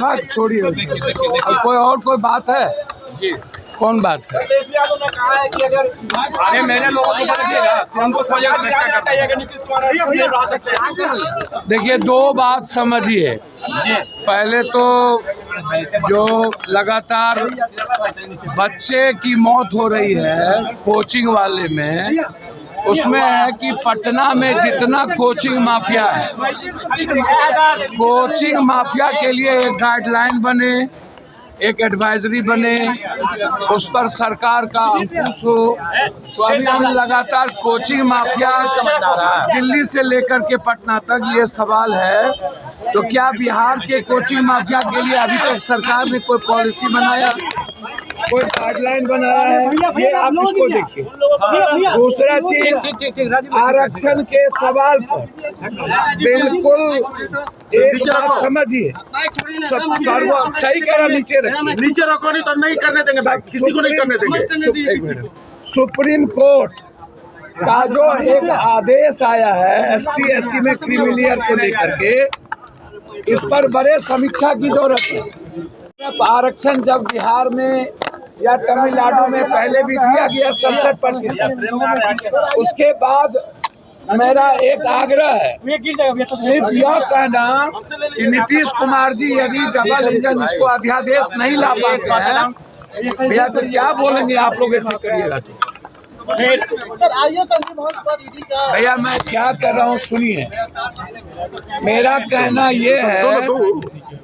बात छोड़िए, कोई और कोई बात है जी? कौन बात है? ने कहा है कि अगर आगे मेरे लोगों को बदलिएगा तो हमको सजा दिया जाता है कि नीतीश कुमार। देखिए, दो बात समझिए। पहले तो जो लगातार बच्चे की मौत हो रही है कोचिंग वाले में, उसमें है कि पटना में जितना कोचिंग माफिया है, कोचिंग माफिया के लिए एक गाइडलाइन बने, एक एडवाइजरी बने, उस पर सरकार का अंकुश हो। तो अभी हम लगातार कोचिंग माफिया दिल्ली से लेकर के पटना तक ये सवाल है, तो क्या बिहार के कोचिंग माफिया के लिए अभी तक सरकार ने कोई पॉलिसी बनाया, कोई गाइडलाइन बनाया है? ये आप इसको देखिए। दूसरा चीज, आरक्षण के सवाल पर बिल्कुल एक बात समझिए, सब सही कह रहा, नीचे रखिए, नीचे रखो, नहीं तो नहीं करने देंगे, किसी को नहीं करने देंगे। एक मिनट, सुप्रीम कोर्ट का जो एक आदेश आया है ST/SC में क्रीमिलियर को लेकर के, इस पर बड़े समीक्षा की जरूरत है। आरक्षण जब बिहार में या तमिलनाडु में पहले भी दिया गया 67%, उसके बाद मेरा एक आग्रह है, सिर्फ यह कहना कि नीतीश कुमार जी यदि डबल इंजन इसको अध्यादेश नहीं ला पाते हैं, भैया तो क्या बोलेंगे आप लोग, ऐसे करिएगा तो। भैया मैं क्या कर रहा हूँ सुनिए, मेरा कहना ये है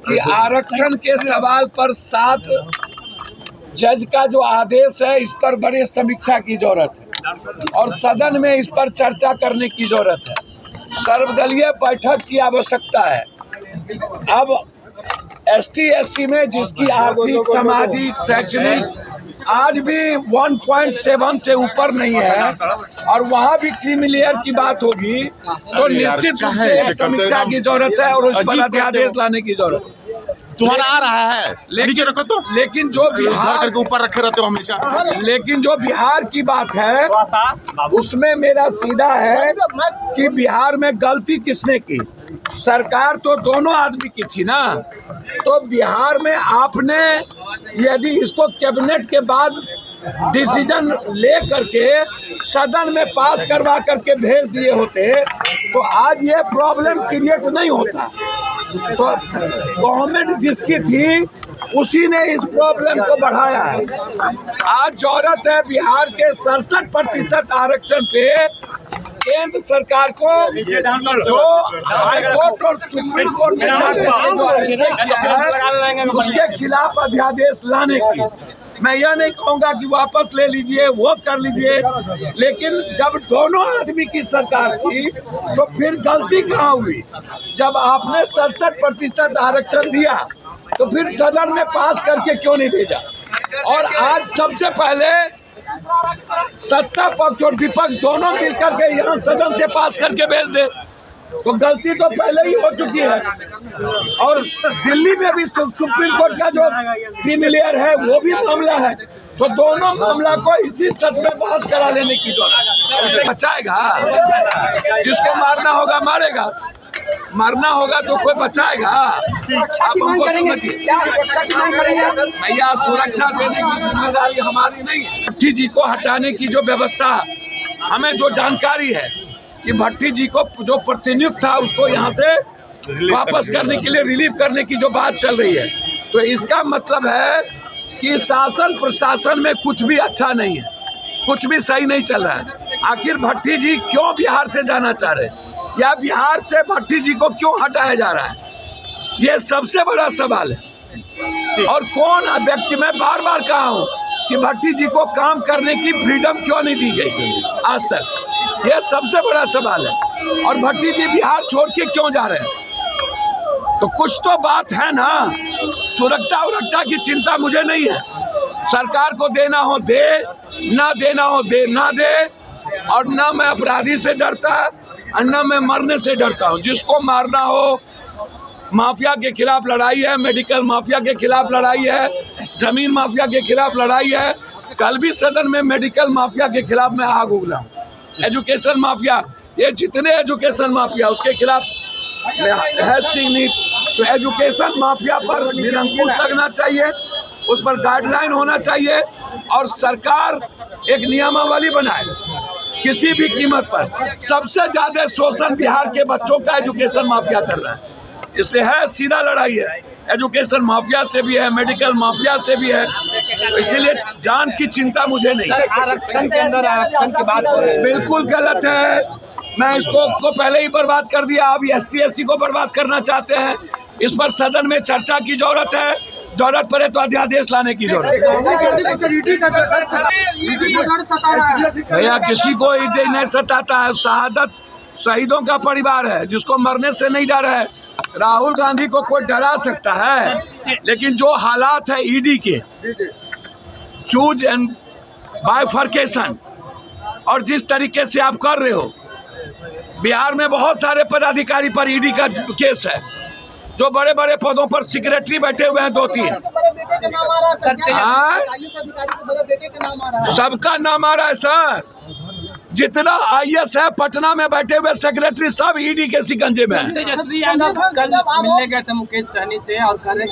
कि आरक्षण के सवाल पर 7 जज का जो आदेश है, इस पर बड़े समीक्षा की जरूरत है और सदन में इस पर चर्चा करने की जरूरत है। सर्वदलीय बैठक की आवश्यकता है। अब ST/SC में जिसकी आर्थिक, सामाजिक, शैक्षणिक आज भी 1.7 से ऊपर नहीं है और वहाँ भी क्रीमिलियर की बात होगी, तो निश्चित रूप से समीक्षा की जरूरत है और उस पर अध्यादेश लाने की जरूरत है। तुम्हारा आ रहा है, नीचे रखो तो। लेकिन जो बिहार के ऊपर रखे रहते हो हमेशा। लेकिन जो बिहार की बात है, उसमें मेरा सीधा है कि बिहार में गलती किसने की? सरकार तो दोनों आदमी की थी ना। तो बिहार में आपने यदि इसको कैबिनेट के बाद डिसीजन ले करके सदन में पास करवा करके भेज दिए होते, तो आज ये प्रॉब्लम क्रिएट नहीं होता। तो गवर्नमेंट जिसकी थी उसी ने इस प्रॉब्लम को बढ़ाया है। आज जरूरत है बिहार के 67% आरक्षण पे केंद्र सरकार को, जो हाईकोर्ट और सुप्रीम कोर्ट में उसके खिलाफ अध्यादेश लाने की। मैं यह नहीं कहूँगा कि वापस ले लीजिए, वो कर लीजिए, लेकिन जब दोनों आदमी की सरकार थी तो फिर गलती कहाँ हुई? जब आपने 67% आरक्षण दिया तो फिर सदन में पास करके क्यों नहीं भेजा? और आज सबसे पहले सत्ता पक्ष और विपक्ष दोनों मिलकर के यहाँ सदन से पास करके भेज दे, तो गलती तो पहले ही हो चुकी है। और दिल्ली में भी सुप्रीम कोर्ट का जो क्रीमिलियर है वो भी मामला है, तो दोनों मामला को इसी सदन में बहस करा लेने की जरूरत है। बचाएगा, जिसको मारना होगा मारेगा, मरना होगा तो कोई बचाएगा। आप हमको समझिए भैया, सुरक्षा देने की जिम्मेदारी हमारी नहीं है। भट्टी जी को हटाने की जो व्यवस्था, हमें जो जानकारी है कि भट्टी जी को जो प्रतिनियुक्त था उसको यहाँ से वापस करने के लिए, रिलीव करने की जो बात चल रही है, तो इसका मतलब है कि शासन प्रशासन में कुछ भी अच्छा नहीं है, कुछ भी सही नहीं चल रहा है। आखिर भट्टी जी क्यों बिहार से जाना चाह रहे हैं, या बिहार से भट्टी जी को क्यों हटाया जा रहा है, ये सबसे बड़ा सवाल है। और कौन व्यक्ति, मैं बार बार कहा हूँ कि भट्टी जी को काम करने की फ्रीडम क्यों नहीं दी गई आज तक, ये सबसे बड़ा सवाल है। और भट्टी जी बिहार छोड़ के क्यों जा रहे हैं? तो कुछ तो बात है ना। सुरक्षा उरक्षा की चिंता मुझे नहीं है, सरकार को देना हो दे, ना देना हो दे ना दे, और ना मैं अपराधी से डरता और ना मैं मरने से डरता हूँ। जिसको मारना हो, माफिया के खिलाफ लड़ाई है, मेडिकल माफिया के खिलाफ लड़ाई है, जमीन माफिया के खिलाफ लड़ाई है, कल भी सदन में मेडिकल माफिया के खिलाफ मैं आग उगला हूँ। एजुकेशन माफिया, ये जितने एजुकेशन माफिया उसके खिलाफ हैस्टिंग नीड। तो एजुकेशन माफिया पर निरंकुश लगना चाहिए, उस पर गाइडलाइन होना चाहिए और सरकार एक नियमावली बनाए किसी भी कीमत पर। सबसे ज्यादा शोषण बिहार के बच्चों का एजुकेशन माफिया कर रहा है, इसलिए है सीधा लड़ाई है, एजुकेशन माफिया से भी है, मेडिकल माफिया से भी है। तो इसीलिए जान की चिंता मुझे नहीं। आरक्षण के अंदर आरक्षण की बात हो रही है, बिल्कुल गलत है। मैं इसको पहले ही बर्बाद कर दिया, अब ST SC को बर्बाद करना चाहते हैं। इस पर सदन में चर्चा की जरूरत है, जरूरत पड़े तो अध्यादेश लाने की जरूरत है। भैया किसी को ईडी नहीं सताता है, शहादत शहीदों का परिवार है जिसको मरने से नहीं डर है। राहुल गांधी को कोई डरा सकता है, लेकिन जो हालात है ईडी के, चूज एंड बाइफर्केशन और जिस तरीके से आप कर रहे हो, बिहार में बहुत सारे पदाधिकारी पर ईडी का केस है, जो बड़े बड़े पदों पर सेक्रेटरी बैठे हुए हैं 2-3। सबका नाम आ रहा है सर, जितना IAS है पटना में बैठे हुए सेक्रेटरी सब ईडी के शिकंजे में है। तेजस्वी यादव कल मिलने गए थे मुकेश सहनी से और कह रहे